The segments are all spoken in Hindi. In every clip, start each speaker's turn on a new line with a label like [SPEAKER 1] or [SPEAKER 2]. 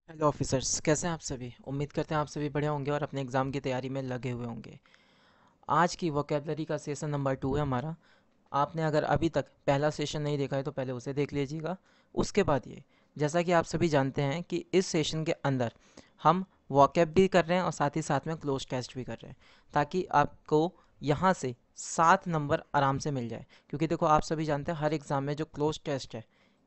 [SPEAKER 1] हेलो ऑफिसर्स, कैसे हैं आप सभी। उम्मीद करते हैं आप सभी बढ़िया होंगे और अपने एग्ज़ाम की तैयारी में लगे हुए होंगे। आज की वोकेबलरी का सेशन नंबर 2 है हमारा। आपने अगर अभी तक पहला सेशन नहीं देखा है तो पहले उसे देख लीजिएगा। उसके बाद ये, जैसा कि आप सभी जानते हैं कि इस सेशन के अंदर हम वोकेब भी कर रहे हैं और साथ ही साथ में क्लोज टेस्ट भी कर रहे हैं, ताकि आपको यहाँ से 7 नंबर आराम से मिल जाए। क्योंकि देखो, आप सभी जानते हैं हर एग्ज़ाम में जो क्लोज टेस्ट है,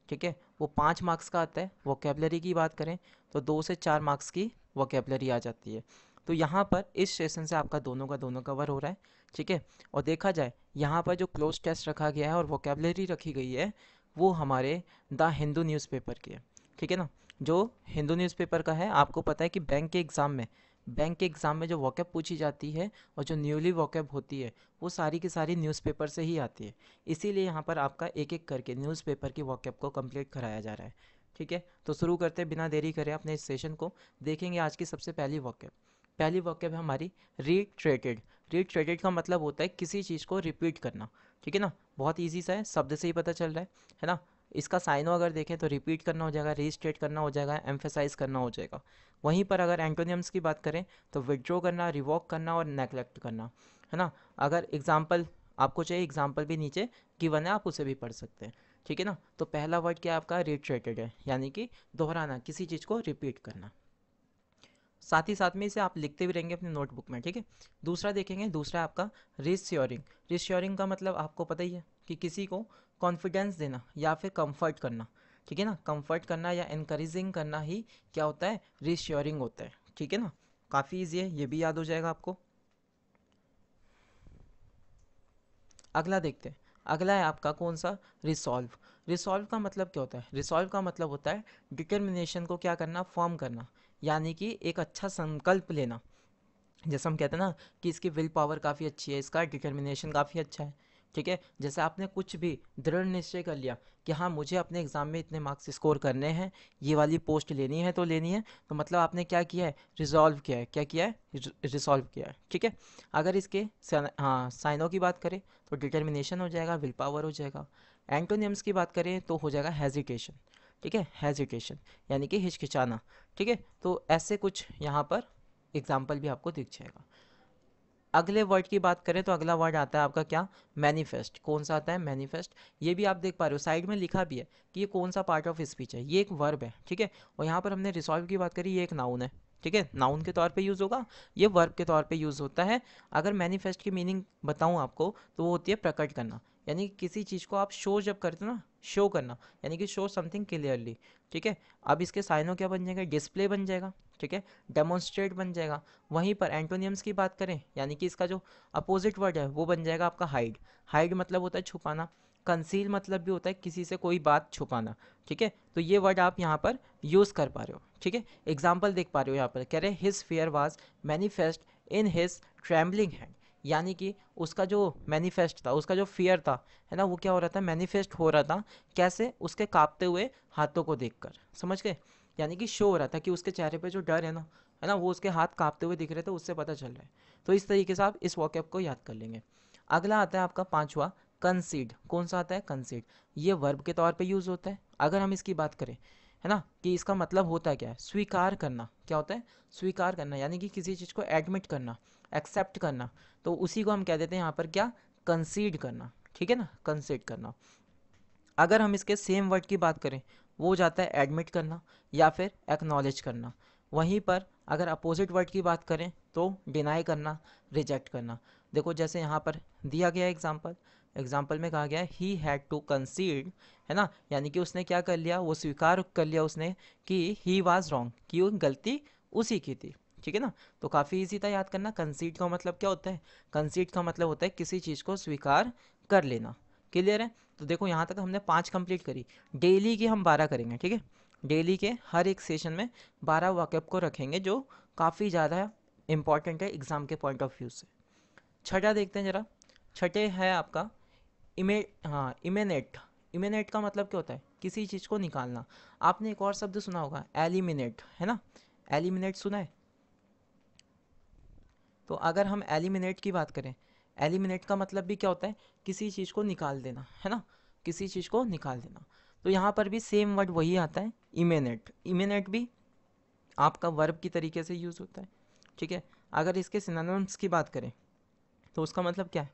[SPEAKER 1] ठीक है, वो 5 मार्क्स का आता है। वोकेबलरी की बात करें तो 2 से 4 मार्क्स की वोकेबलरी आ जाती है। तो यहाँ पर इस सेशन से आपका दोनों का दोनों कवर हो रहा है, ठीक है। और देखा जाए, यहाँ पर जो क्लोज टेस्ट रखा गया है और वोकेबलरी रखी गई है, वो हमारे द हिंदू न्यूज़पेपर की है, ठीक है ना। जो हिंदू न्यूज़पेपर का है, आपको पता है कि बैंक के एग्ज़ाम में जो वोकेब पूछी जाती है और जो न्यूली वोकेब होती है, वो सारी की सारी न्यूज़पेपर से ही आती है। इसीलिए यहाँ पर आपका एक एक करके न्यूज़पेपर की वोकेब को कंप्लीट कराया जा रहा है, ठीक है। तो शुरू करते हैं बिना देरी करे अपने इस सेशन को। देखेंगे आज की सबसे पहली वोकेब। पहली वोकेब है हमारी रीट्रेटेड। रीट्रेटेड का मतलब होता है किसी चीज़ को रिपीट करना, ठीक है ना। बहुत ईजी सा है, शब्द से ही पता चल रहा है ना। इसका साइनो अगर देखें तो रिपीट करना हो जाएगा, रीस्टेट करना हो जाएगा, एम्फेसाइज करना हो जाएगा। वहीं पर अगर एंटोनियम्स की बात करें तो विड्रॉ करना, रिवॉक करना और नेग्लेक्ट करना, है ना। अगर एग्जाम्पल आपको चाहिए, एग्जाम्पल भी नीचे गिवन है, आप उसे भी पढ़ सकते हैं, ठीक है ना। तो पहला वर्ड क्या आपका रिट्रेटेड है, यानी कि दोहराना, किसी चीज़ को रिपीट करना। साथ ही साथ में इसे आप लिखते भी रहेंगे अपने नोटबुक में, ठीक है। दूसरा देखेंगे, दूसरा है आपका रिश्योरिंग। रिश्योरिंग का मतलब आपको पता ही है कि किसी को कॉन्फिडेंस देना या फिर कंफर्ट करना, ठीक है ना। कंफर्ट करना या इनकरेजिंग करना ही क्या होता है, रिश्योरिंग होता है, ठीक है ना। काफ़ी ईजी है, ये भी याद हो जाएगा आपको। अगला देखते हैं। अगला है आपका कौन सा, रिसॉल्व। रिसॉल्व का मतलब क्या होता है, रिसॉल्व का मतलब होता है डिटर्मिनेशन को क्या करना, फॉर्म करना, यानी कि एक अच्छा संकल्प लेना। जैसे हम कहते हैं ना कि इसकी विल पावर काफ़ी अच्छी है, इसका डिटर्मिनेशन काफ़ी अच्छा है, ठीक है। जैसे आपने कुछ भी दृढ़ निश्चय कर लिया कि हाँ, मुझे अपने एग्ज़ाम में इतने मार्क्स स्कोर करने हैं, ये वाली पोस्ट लेनी है तो लेनी है, तो मतलब आपने क्या किया है, रिजॉल्व किया है। क्या किया है, रिसॉल्व किया है, ठीक है। अगर इसके हाँ साइनों की बात करें तो डिटर्मिनेशन हो जाएगा, विल पावर हो जाएगा। एंटोनियम्स की बात करें तो हो जाएगा हेजिटेशन, ठीक है, हेजिटेशन यानी कि हिचकिचाना, ठीक है। तो ऐसे कुछ यहाँ पर एग्जाम्पल भी आपको दिख जाएगा। अगले वर्ड की बात करें तो अगला वर्ड आता है आपका क्या, मैनिफेस्ट। कौन सा आता है, मैनिफेस्ट। ये भी आप देख पा रहे हो, साइड में लिखा भी है कि ये कौन सा पार्ट ऑफ स्पीच है। ये एक वर्ब है, ठीक है। और यहाँ पर हमने रिसॉल्व की बात करी, ये एक नाउन है, ठीक है, नाउन के तौर पे यूज़ होगा, ये वर्ब के तौर पे यूज़ होता है। अगर मैनिफेस्ट की मीनिंग बताऊँ आपको तो वो होती है प्रकट करना, यानी कि किसी चीज़ को आप शो जब करते हो ना, शो करना, यानी कि शो समथिंग क्लियरली, ठीक है। अब इसके साइनों क्या बन जाएगा, डिस्प्ले बन जाएगा, ठीक है, डेमोन्स्ट्रेट बन जाएगा। वहीं पर एंटोनियम्स की बात करें, यानी कि इसका जो अपोजिट वर्ड है वो बन जाएगा आपका हाइड। हाइड मतलब होता है छुपाना। कंसील मतलब भी होता है किसी से कोई बात छुपाना, ठीक है। तो ये वर्ड आप यहाँ पर यूज़ कर पा रहे हो, ठीक है। एग्जाम्पल देख पा रहे हो, यहाँ पर कह रहे his fear was manifest in his trembling hand, यानी कि उसका जो मैनिफेस्ट था, उसका जो फियर था, है ना, वो क्या हो रहा था, मैनिफेस्ट हो रहा था। कैसे, उसके कांपते हुए हाथों को देखकर, समझ गए। यानी कि शो हो रहा था कि उसके चेहरे पे जो डर है ना, वो उसके हाथ कांपते हुए दिख रहे थे, उससे पता चल रहा है। तो इस तरीके से आप इस वॉकअप को याद कर लेंगे। अगला आता है आपका पांचवा, कंसीड। कौन सा आता है, कंसीड। ये वर्ब के तौर पे यूज होता है। अगर हम इसकी बात करें, है ना, कि इसका मतलब होता है क्या है, स्वीकार करना। क्या होता है, स्वीकार करना, यानी कि किसी चीज़ को एडमिट करना, एक्सेप्ट करना। तो उसी को हम कह देते हैं यहाँ पर क्या, कंसीड करना, ठीक है ना, कंसीड करना। अगर हम इसके सेम वर्ड की बात करें, वो हो जाता है एडमिट करना या फिर एक्नॉलेज करना। वहीं पर अगर अपोजिट वर्ड की बात करें तो डिनाई करना, रिजेक्ट करना। देखो जैसे यहाँ पर दिया गया एग्जाम्पल, एग्जाम्पल में कहा गया है ही हैड टू कंसीड, है ना, यानी कि उसने क्या कर लिया, वो स्वीकार कर लिया उसने कि ही वाज रॉन्ग, कि वो गलती उसी की थी, ठीक है ना। तो काफ़ी इजी था याद करना। कंसीड का मतलब क्या होता है, कंसीड का मतलब होता है किसी चीज़ को स्वीकार कर लेना। क्लियर है। तो देखो यहाँ तक हमने 5 कंप्लीट करी। डेली की हम 12 करेंगे, ठीक है। डेली के हर एक सेशन में 12 वाकअप को रखेंगे, जो काफ़ी ज़्यादा इंपॉर्टेंट है एग्जाम के पॉइंट ऑफ व्यू से। छठा देखते हैं जरा। छठे है आपका इमेनेट। इमेनेट का मतलब क्या होता है, किसी चीज़ को निकालना। आपने एक और शब्द सुना होगा, एलिमिनेट, है ना। एलिमिनेट सुना है। तो अगर हम एलिमिनेट की बात करें, एलिमिनेट का मतलब भी क्या होता है, किसी चीज़ को निकाल देना, है ना, किसी चीज़ को निकाल देना। तो यहाँ पर भी सेम वर्ड वही आता है, इमेनेट। इमेनेट भी आपका वर्ब की तरीके से यूज़ होता है। ठीक है, अगर इसके सिनोनिम्स की बात करें तो उसका मतलब क्या है,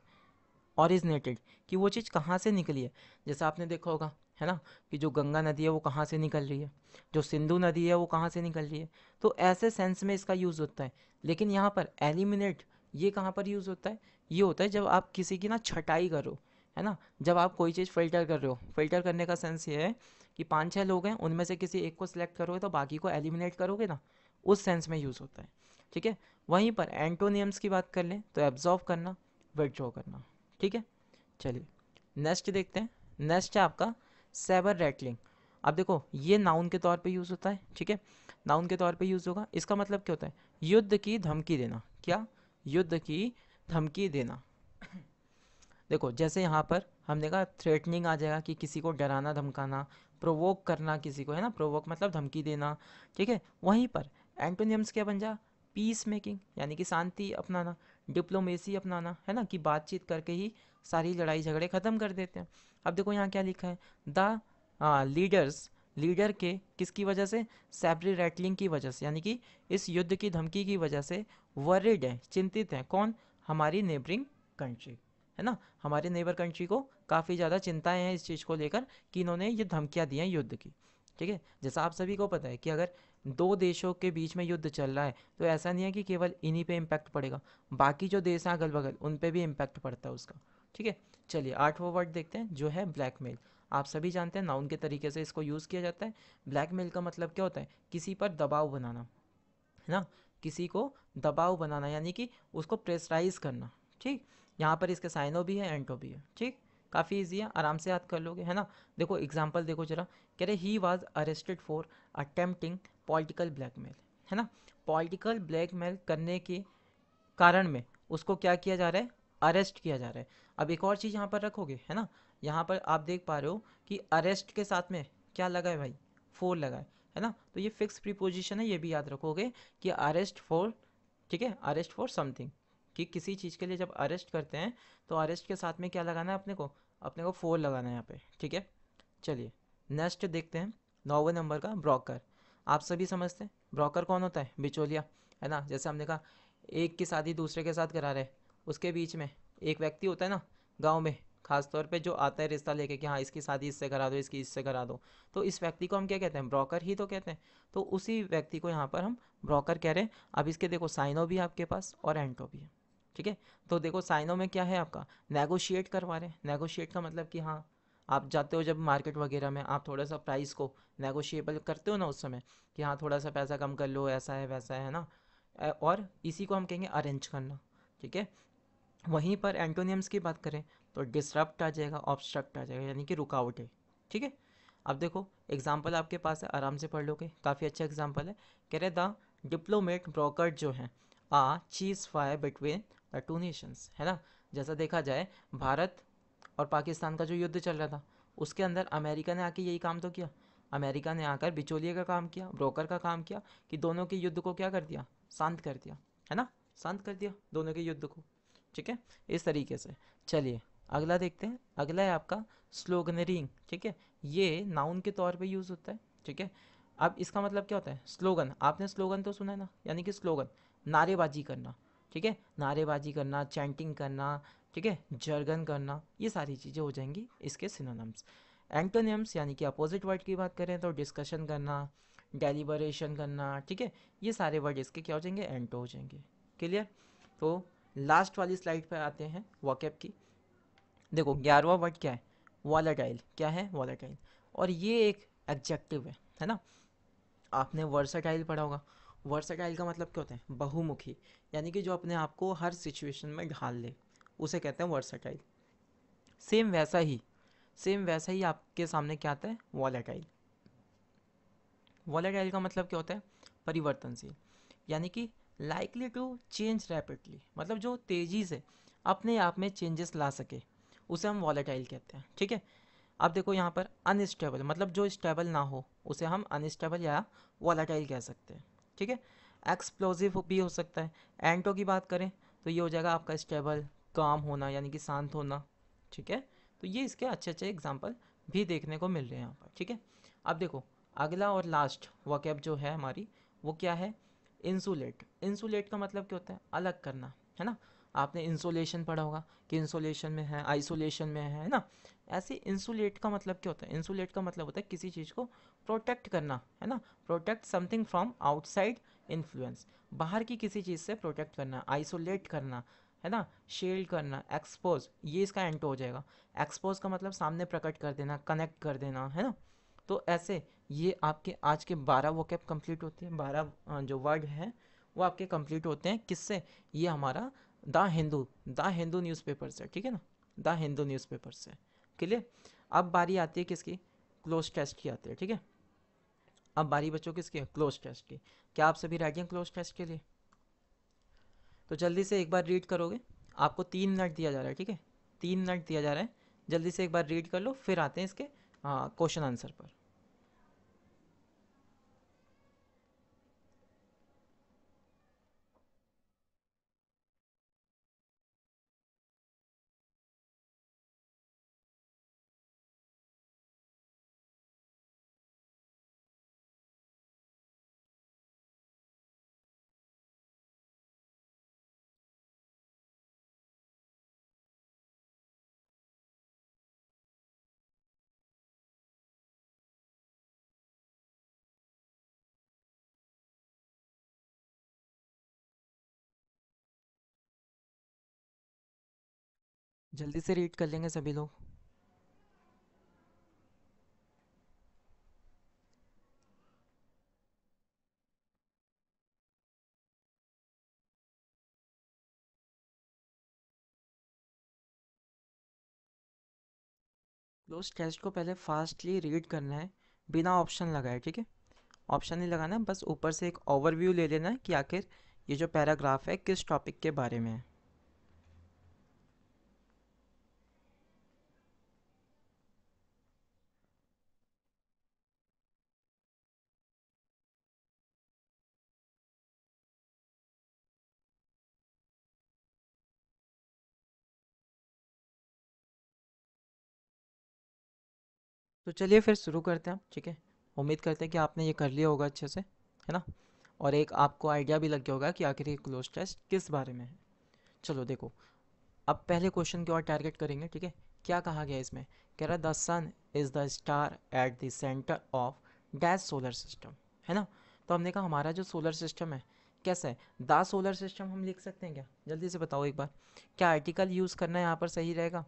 [SPEAKER 1] ओरिजिनेटेड, कि वो चीज़ कहाँ से निकली है। जैसा आपने देखा होगा, है ना, कि जो गंगा नदी है वो कहाँ से निकल रही है, जो सिंधु नदी है वो कहाँ से निकल रही है। तो ऐसे सेंस में इसका यूज़ होता है। लेकिन यहाँ पर एलिमिनेट ये कहाँ पर यूज़ होता है, ये होता है जब आप किसी की ना छटाई कर रहे हो, है ना, जब आप कोई चीज़ फिल्टर कर रहे हो। फिल्टर करने का सेंस ये है कि 5-6 लोग हैं, उनमें से किसी एक को सिलेक्ट करोगे तो बाकी को एलिमिनेट करोगे ना, उस सेंस में यूज़ होता है। ठीक है, वहीं पर एंटोनियम्स की बात कर लें तो एब्जॉर्व करना, विड्रॉ करना। ठीक है, चलिए नेक्स्ट देखते हैं। नेक्स्ट है आपका सेबर रैटलिंग। अब देखो ये नाउन के तौर पे यूज़ होता है। ठीक है, नाउन के तौर पे यूज़ होगा। इसका मतलब क्या होता है, युद्ध की धमकी देना। क्या, युद्ध की धमकी देना। देखो जैसे यहाँ पर हमने कहा थ्रेटनिंग आ जाएगा, कि किसी को डराना धमकाना, प्रोवोक करना किसी को, है ना, प्रोवोक मतलब धमकी देना। ठीक है, वहीं पर एंटोनियम्स क्या बन जा, पीस मेकिंग यानी कि शांति अपनाना, डिप्लोमेसी अपनाना, है ना, कि बातचीत करके ही सारी लड़ाई झगड़े ख़त्म कर देते हैं। अब देखो यहाँ क्या लिखा है, द लीडर्स, लीडर के किसकी वजह से, सैबरी रैटलिंग की वजह से, यानी कि इस युद्ध की धमकी की वजह से वरिड है, चिंतित हैं। कौन, हमारी नेबरिंग कंट्री, है ना, हमारे नेबर कंट्री को काफ़ी ज़्यादा चिंताएं हैं इस चीज़ को लेकर कि इन्होंने ये धमकियाँ दी हैं युद्ध की। ठीक है, जैसा आप सभी को पता है कि अगर दो देशों के बीच में युद्ध चल रहा है तो ऐसा नहीं है कि केवल इन्हीं पे इम्पैक्ट पड़ेगा, बाकी जो देश हैं अगल बगल उन पे भी इम्पैक्ट पड़ता है उसका। ठीक है, चलिए आठवां वर्ड देखते हैं जो है ब्लैकमेल। आप सभी जानते हैं नाउन के तरीके से इसको यूज़ किया जाता है। ब्लैकमेल का मतलब क्या होता है, किसी पर दबाव बनाना, है ना, किसी को दबाव बनाना यानी कि उसको प्रेशराइज करना। ठीक, यहाँ पर इसके साइनो भी है, एंटो भी है। ठीक, काफ़ी इजी है, आराम से याद कर लोगे, है ना। देखो एग्जाम्पल देखो जरा, कह रहे he was arrested for attempting political blackmail, है ना, पॉलिटिकल ब्लैकमेल करने के कारण में उसको क्या किया जा रहा है, अरेस्ट किया जा रहा है। अब एक और चीज़ यहाँ पर रखोगे, है ना, यहाँ पर आप देख पा रहे हो कि अरेस्ट के साथ में क्या लगा है भाई, फोर लगा है ना, तो ये फिक्स प्रीपोजिशन है, ये भी याद रखोगे कि अरेस्ट फॉर, ठीक है, अरेस्ट फॉर समथिंग, कि किसी चीज़ के लिए जब अरेस्ट करते हैं तो अरेस्ट के साथ में क्या लगाना है अपने को फोर लगाना है यहाँ पे। ठीक है, चलिए नेक्स्ट देखते हैं, 9वें नंबर का ब्रोकर। आप सभी समझते हैं ब्रोकर कौन होता है, बिचौलिया, है ना। जैसे हमने कहा एक की शादी दूसरे के साथ करा रहे, उसके बीच में एक व्यक्ति होता है ना गांव में, खास तौर पे जो आता है रिश्ता लेके कि हाँ इसकी शादी इससे करा दो, इसकी इससे करा दो, तो इस व्यक्ति को हम क्या कहते हैं, ब्रोकर ही तो कहते हैं। तो उसी व्यक्ति को यहाँ पर हम ब्रोकर कह रहे हैं। अब इसके देखो साइनो भी है आपके पास और एंटो भी है। ठीक है, तो देखो साइनो में क्या है आपका, नेगोशिएट करवा रहे हैं। नेगोशिएट का मतलब कि हाँ, आप जाते हो जब मार्केट वगैरह में, आप थोड़ा सा प्राइस को नेगोशिएबल करते हो ना उस समय, कि हाँ थोड़ा सा पैसा कम कर लो, ऐसा है वैसा है ना। और इसी को हम कहेंगे अरेंज करना। ठीक है, वहीं पर एंटोनियम्स की बात करें तो डिसरप्ट आ जाएगा, ऑब्स्ट्रक्ट आ जाएगा, यानी कि रुकावट है। ठीक है, अब देखो एग्जाम्पल आपके पास है, आराम से पढ़ लोगे, काफ़ी अच्छा एग्जाम्पल है। कह रहे द डिप्लोमेट ब्रोकर जो हैं आ चीज fire between the two nations, है ना। जैसा देखा जाए भारत और पाकिस्तान का जो युद्ध चल रहा था उसके अंदर अमेरिका ने आके यही काम तो किया। अमेरिका ने आकर बिचौलिए का काम किया, ब्रोकर का काम किया, कि दोनों के युद्ध को क्या कर दिया, शांत कर दिया, है ना, शांत कर दिया दोनों के युद्ध को। ठीक है, इस तरीके से। चलिए अगला देखते हैं, अगला है आपका स्लोगनरिंग। ठीक है, ये नाउन के तौर पे यूज़ होता है। ठीक है, अब इसका मतलब क्या होता है, स्लोगन, आपने स्लोगन तो सुना है ना, यानी कि स्लोगन, नारेबाजी करना। ठीक है, नारेबाजी करना, चैंटिंग करना, ठीक है, जर्गन करना, ये सारी चीज़ें हो जाएंगी इसके सिनोनिम्स। एंटोनिम्स यानी कि अपोजिट वर्ड की बात करें तो डिस्कशन करना, डेलिबरेशन करना, ठीक है, ये सारे वर्ड इसके क्या हो जाएंगे, एंटो हो जाएंगे। क्लियर, तो लास्ट वाली स्लाइड पर आते हैं वॉकैब की। देखो 11वां वर्ड क्या है, वॉलेटाइल। क्या है, वॉलेटाइल, और ये एक एडजेक्टिव है ना। आपने वर्सटाइल पढ़ा होगा। वर्सटाइल का मतलब क्या होता है, बहुमुखी, यानी कि जो अपने आप को हर सिचुएशन में ढाल ले, उसे कहते हैं वर्सटाइल। सेम वैसा ही, सेम वैसा ही आपके सामने क्या आता है, वॉलेटाइल। वॉलेटाइल का मतलब क्या होता है, परिवर्तनशील, यानी कि लाइकली टू चेंज रैपिडली, मतलब जो तेज़ी से अपने आप में चेंजेस ला सके, उसे हम वॉलेटाइल कहते हैं। ठीक है, अब देखो यहाँ पर अनस्टेबल, मतलब जो स्टेबल ना हो उसे हम अनस्टेबल या वॉलेटाइल कह सकते हैं। ठीक है, एक्सप्लोजिव भी हो सकता है। एंटो की बात करें तो ये हो जाएगा आपका स्टेबल, काम होना यानी कि शांत होना। ठीक है, तो ये इसके अच्छे अच्छे एग्जाम्पल भी देखने को मिल रहे हैं यहाँ पर। ठीक है, अब देखो अगला और लास्ट वॉकैब जो है हमारी, वो क्या है? इंसुलेट। इंसुलेट का मतलब क्या होता है? अलग करना, है ना? आपने इंसुलेशन पढ़ा होगा कि इंसुलेशन में है, आइसोलेशन में है ना? ऐसे इंसुलेट का मतलब क्या होता है? इंसुलेट का मतलब होता है किसी चीज़ को प्रोटेक्ट करना, है ना? Protect something from outside influence, बाहर की किसी चीज़ से प्रोटेक्ट करना, आइसोलेट करना, है ना? शील्ड करना, एक्सपोज, ये इसका एंटो हो जाएगा। एक्सपोज का मतलब सामने प्रकट कर देना, कनेक्ट कर देना, है ना? तो ऐसे ये आपके आज के 12 वोकैब कंप्लीट होती है, 12 जो वर्ड हैं वो आपके कंप्लीट होते हैं किससे? ये हमारा द हिंदू न्यूज़पेपर से, ठीक है ना? द हिंदू न्यूज़पेपर से। क्लियर? अब बारी आती है किसकी? क्लोज टेस्ट की आती है, ठीक है? अब बारी बच्चों किसकी है? क्लोज टेस्ट की। क्या आप सभी रेडी हैं क्लोज टेस्ट के लिए? तो जल्दी से एक बार रीड करोगे। आपको 3 मिनट दिया जा रहा है, ठीक है? 3 मिनट दिया जा रहा है, जल्दी से एक बार रीड कर लो, फिर आते हैं इसके क्वेश्चन आंसर पर। जल्दी से रीड कर लेंगे सभी लोग। क्लोज टेस्ट को पहले फास्टली रीड करना है, बिना ऑप्शन लगाए, ठीक है? ऑप्शन नहीं लगाना है, बस ऊपर से एक ओवरव्यू ले लेना है कि आखिर ये जो पैराग्राफ है किस टॉपिक के बारे में है। तो चलिए फिर शुरू करते हैं हम, ठीक है? उम्मीद करते हैं कि आपने ये कर लिया होगा अच्छे से, है ना? और एक आपको आइडिया भी लग गया होगा कि आखिर ये क्लोज टेस्ट किस बारे में है। चलो देखो, अब पहले क्वेश्चन की ओर टारगेट करेंगे, ठीक है? क्या कहा गया इसमें? कह रहा the sun is the star at the centre of dash solar system, है ना? तो हमने कहा हमारा जो सोलर सिस्टम है कैसा है? द सोलर सिस्टम हम लिख सकते हैं क्या? जल्दी से बताओ एक बार। क्या आर्टिकल यूज़ करना यहाँ पर सही रहेगा?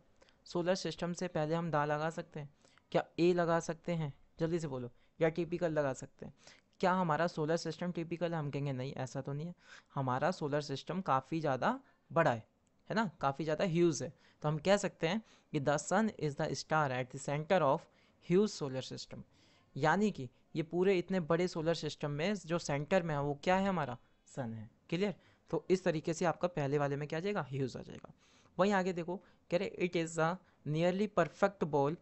[SPEAKER 1] सोलर सिस्टम से पहले हम दा लगा सकते हैं? क्या ए लगा सकते हैं? जल्दी से बोलो। या टिपिकल लगा सकते हैं? क्या हमारा सोलर सिस्टम टिपिकल है? हम कहेंगे नहीं, ऐसा तो नहीं है। हमारा सोलर सिस्टम काफ़ी ज़्यादा बड़ा है ना? काफ़ी ज़्यादा ह्यूज है। तो हम कह सकते हैं कि the sun is the star at the centre of huge solar system, यानी कि ये पूरे इतने बड़े सोलर सिस्टम में जो सेंटर में है वो क्या है? हमारा सन है। क्लियर? तो इस तरीके से आपका पहले वाले में क्या आ जाएगा? ह्यूज आ जाएगा। वहीं आगे देखो, कह रहे it is a nearly perfect ball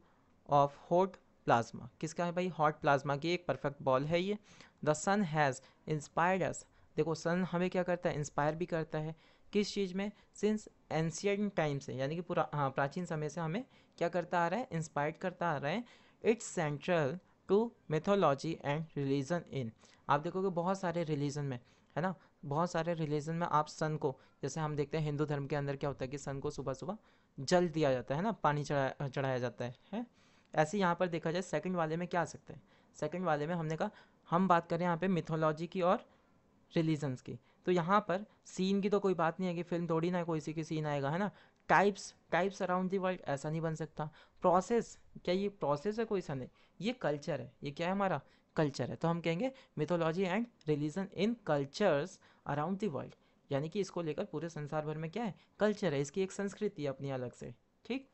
[SPEAKER 1] of hot plasma. किसका है भाई? हॉट प्लाज्मा की एक परफेक्ट बॉल है ये। द सन हैज़ इंस्पायर्ड अस। देखो सन हमें क्या करता है? इंस्पायर भी करता है। किस चीज़ में? सिंस एंशियंट टाइम से, यानी कि पूरा प्राचीन समय से हमें क्या करता आ रहा है? इंस्पायर्ड करता आ रहा है। It's central to mythology and religion in. आप देखोगे बहुत सारे रिलीजन में, है ना? बहुत सारे रिलीजन में आप सन को, जैसे हम देखते हैं हिंदू धर्म के अंदर क्या होता है कि सन को सुबह सुबह जल दिया जाता है ना, पानी चढ़ाया जाता है? ऐसे यहाँ पर देखा जाए सेकंड वाले में क्या आ सकते हैं? सेकंड वाले में हमने कहा हम बात करें यहाँ पे मिथोलॉजी की और रिलीजन्स की। तो यहाँ पर सीन की तो कोई बात नहीं है कि फिल्म थोड़ी ना कोई सी की सीन आएगा, है ना? Types types around the world, ऐसा नहीं बन सकता। प्रोसेस, क्या ये प्रोसेस है? कोई सा नहीं, ये कल्चर है। ये क्या है? हमारा कल्चर है। तो हम कहेंगे mythology and religion in cultures around the world, यानी कि इसको लेकर पूरे संसार भर में क्या है? कल्चर है, इसकी एक संस्कृति है अपनी अलग से। ठीक,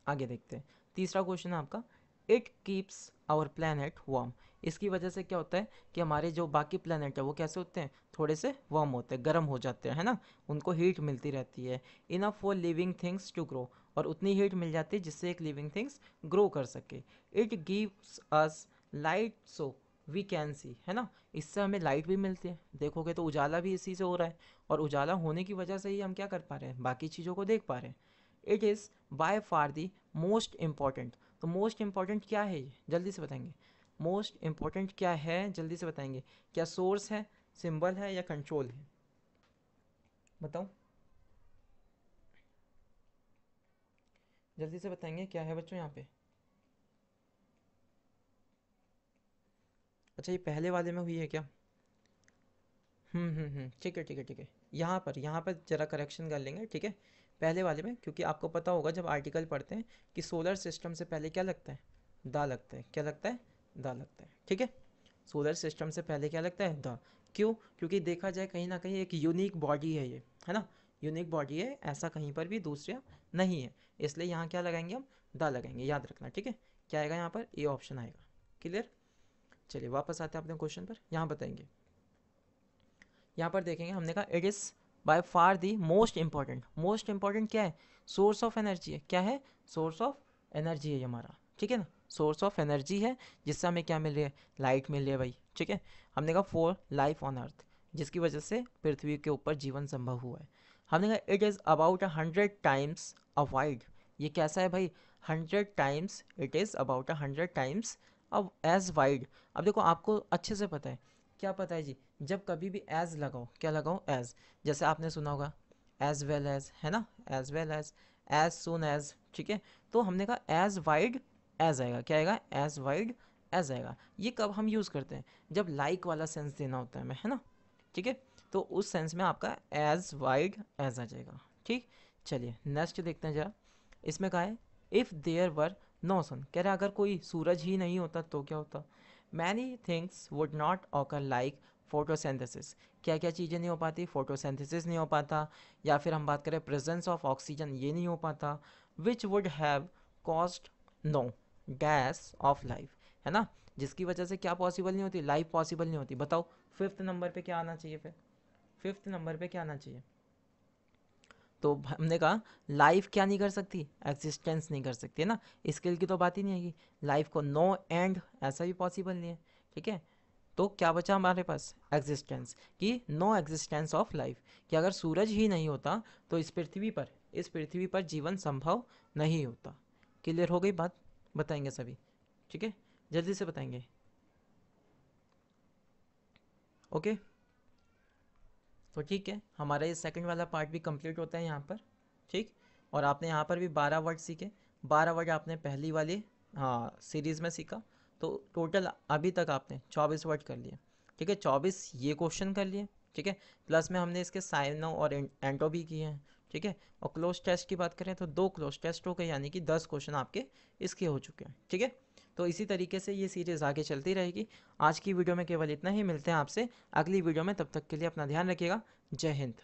[SPEAKER 1] आगे देखते हैं। तीसरा क्वेश्चन है आपका, it keeps our planet warm. इसकी वजह से क्या होता है कि हमारे जो बाकी प्लानट है वो कैसे होते हैं? थोड़े से वार्म होते हैं, गर्म हो जाते हैं, है ना? उनको हीट मिलती रहती है। Enough for living things to grow, और उतनी हीट मिल जाती है जिससे एक लिविंग थिंग्स ग्रो कर सके। It gives us light so we can see, है ना? इससे हमें लाइट भी मिलती है, देखोगे तो उजाला भी इसी से हो रहा है, और उजाला होने की वजह से ही हम क्या कर पा रहे हैं? बाकी चीज़ों को देख पा रहे हैं। It is by far the most important. तो मोस्ट इम्पॉर्टेंट क्या है ये? जल्दी से बताएंगे। मोस्ट इम्पोर्टेंट क्या है, जल्दी से बताएंगे। क्या सोर्स है, सिंबल है, या कंट्रोल है? बताओ, जल्दी से बताएंगे क्या है बच्चों यहाँ पे। अच्छा, ये पहले वाले में हुई है क्या? ठीक है ठीक है ठीक है। यहाँ पर जरा करेक्शन कर लेंगे, ठीक है। पहले वाले में, क्योंकि आपको पता होगा जब आर्टिकल पढ़ते हैं कि सोलर सिस्टम से पहले क्या लगता है, दा लगता है। क्या लगता है? दा लगता है, ठीक है। सोलर सिस्टम से पहले क्या लगता है, दा। क्यों? क्योंकि देखा जाए कहीं ना कहीं एक यूनिक बॉडी है ये, है ना। यूनिक बॉडी है, ऐसा कहीं पर भी दूसरा नहीं है, इसलिए यहाँ क्या लगाएंगे हम, दा लगाएंगे, याद रखना, ठीक है। क्या आएगा यहाँ पर, ए ऑप्शन आएगा। क्लियर? चलिए वापस आते हैं अपने क्वेश्चन पर। यहाँ बताएंगे, यहाँ पर देखेंगे, हमने कहा it is by far the most important. Most important क्या है? सोर्स ऑफ एनर्जी है। क्या है? सोर्स ऑफ एनर्जी है ये हमारा, ठीक है ना। सोर्स ऑफ एनर्जी है, जिससे हमें क्या मिल रही है, लाइट मिल रही है भाई, ठीक है। हमने कहा फॉर लाइफ ऑन अर्थ, जिसकी वजह से पृथ्वी के ऊपर जीवन संभव हुआ है। हमने कहा it is about 100 times a wide. ये कैसा है भाई, 100 times, it is about 100 times अब एज वाइड। अब देखो, आपको अच्छे से पता है, क्या पता है जी, जब कभी भी एज लगाओ, क्या लगाओ, एज। जैसे आपने सुना होगा एज वेल एज, है ना, एज सुन एज, ठीक है। तो हमने कहा एज वाइड एज आएगा। क्या आएगा? एज वाइड एज आएगा। ये कब हम यूज़ करते हैं, जब लाइक वाला सेंस देना होता है हमें, है ना, ठीक है। तो उस सेंस में आपका एज वाइड एज आ जाएगा, ठीक। चलिए नेक्स्ट देखते हैं जरा। इसमें कहा है इफ़ देयर वर नो सन, कह रहा है अगर कोई सूरज ही नहीं होता तो क्या होता। Many things would not occur like photosynthesis. क्या क्या चीज़ें नहीं हो पाती, फोटोसिंथेसिस नहीं हो पाता, या फिर हम बात करें प्रेजेंस ऑफ ऑक्सीजन, ये नहीं हो पाता। Which would have cost no gas of life, है ना, जिसकी वजह से क्या पॉसिबल नहीं होती, लाइफ पॉसिबल नहीं होती। बताओ फिफ्थ नंबर पे क्या आना चाहिए फिर, फिफ्थ नंबर पे क्या आना चाहिए। तो हमने कहा लाइफ क्या नहीं कर सकती, एग्जिस्टेंस नहीं कर सकती, है ना। स्किल की तो बात ही नहीं आएगी, लाइफ को नो एंड ऐसा भी पॉसिबल नहीं है, ठीक है। तो क्या बचा हमारे पास, एग्जिस्टेंस, कि नो एग्जिस्टेंस ऑफ लाइफ, कि अगर सूरज ही नहीं होता तो इस पृथ्वी पर जीवन संभव नहीं होता। क्लियर हो गई बात? बताएंगे सभी, ठीक है, जल्दी से बताएंगे। ओके, तो ठीक है, हमारा ये सेकंड वाला पार्ट भी कंप्लीट होता है यहाँ पर, ठीक। और आपने यहाँ पर भी 12 वर्ड सीखे। 12 वर्ड आपने पहली वाली, हाँ, सीरीज़ में सीखा। तो टोटल अभी तक आपने 24 वर्ड कर लिए, ठीक है। 24 ये क्वेश्चन कर लिए, ठीक है। प्लस में हमने इसके साइनो और एंटो भी किए हैं, ठीक है। और क्लोज टेस्ट की बात करें तो 2 क्लोज टेस्ट हो गए, यानी कि 10 क्वेश्चन आपके इसके हो चुके हैं, ठीक है। तो इसी तरीके से ये सीरीज़ आगे चलती रहेगी। आज की वीडियो में केवल इतना ही, मिलते हैं आपसे अगली वीडियो में, तब तक के लिए अपना ध्यान रखिएगा। जय हिंद।